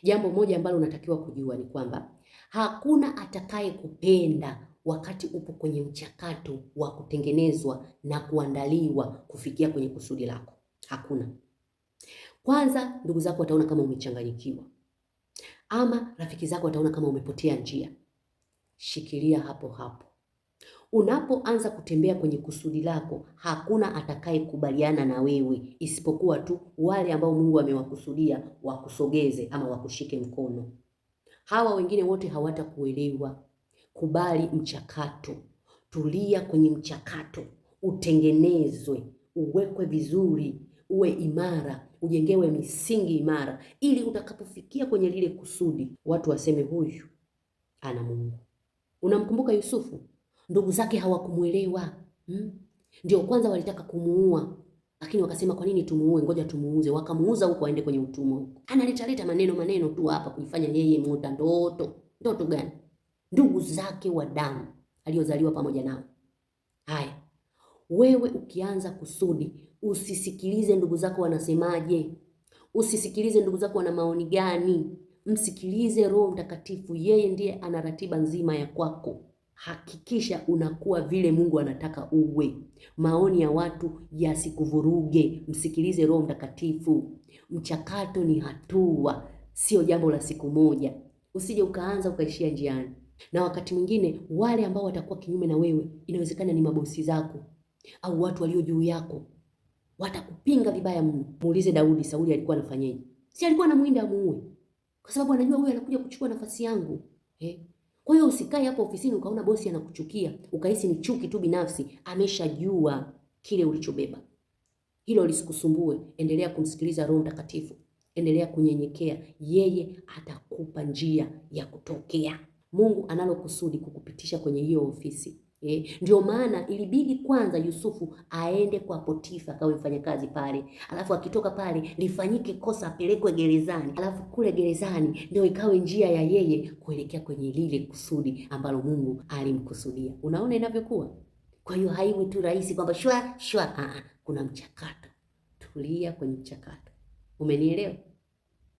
Jambo moja ambalo unatakiwa kujua ni kwamba hakuna atakaye kupenda wakati upo kwenye mchakato wa kutengenezwa na kuandaliwa kufikia kwenye kusudi lako. Hakuna. Kwanza ndugu zako wataona kama umechanganyikiwa, ama rafiki zako wataona kama umepotea njia. Shikilia hapo hapo. Unapoanza kutembea kwenye kusudi lako, hakuna atakaye kubaliana na wewe isipokuwa tu wale ambao Mungu amewakusudia wakusogeze ama wakushike mkono. Hawa wengine wote hawatakuelewa. Kubali mchakato. Tulia kwenye mchakato, utengenezwe, uwekwe vizuri, uwe imara, ujengewe misingi imara, ili utakapofikia kwenye lile kusudi, watu waseme huyu ana Mungu. Unamkumbuka Yusufu? Ndugu zake hawakumuelewa. Ndio kwanza walitaka kumuua, lakini wakasema kwa nini tumuue, ngoja tumuuze. Wakamuuza huko aende kwenye utumwa huko. Analeta maneno tu hapa kuifanya yeye muota ndoto. Ndoto gani? Ndugu zake wa damu aliozaliwa pamoja nao. Haya, wewe ukianza kusudi, usisikilize ndugu zako wanasemaje. Usisikilize ndugu zako wana maoni gani. Msikilize Roho Mtakatifu, yeye ndiye ana ratiba nzima ya kwako. Hakikisha unakuwa vile Mungu anataka uwe. Maoni ya watu yasikuvuruge. Msikilize Roho Mtakatifu. Mchakato ni hatua, sio jambo la siku moja. Usije ukaanza ukaishia njiani. Na wakati mwingine wale ambao watakuwa kinyume na wewe, inawezekana ni mabosi zako au watu walio juu yako, watakupinga vibaya mno. Muulize Daudi, Sauli alikuwa anafanyaje? Si alikuwa anamuinda amuue, kwa sababu anajua huyu anakuja kuchukua nafasi yangu. Kwa hiyo usikae hapo ofisini ukaona bosi anakuchukia, ukahisi ni chuki tu binafsi. Ameshajua kile ulichobeba. Hilo lisikusumbue. Endelea kumsikiliza Roho Mtakatifu. Endelea kunyenyekea. Yeye atakupa njia ya kutokea. Mungu analo kusudi kukupitisha kwenye hiyo ofisi. Ndio maana ilibidi kwanza Yusufu aende kwa Potifa akawe mfanyakazi pale. Alafu akitoka pale lifanyike kosa apelekwe gerezani. Alafu kule gerezani ndio ikawe njia ya yeye kuelekea kwenye lile kusudi ambalo Mungu alimkusudia. Unaona inavyokuwa? Kwa hiyo haiwi tu rahisi kwamba shwa. Kuna mchakato. Tulia kwenye mchakato. Umenielewa?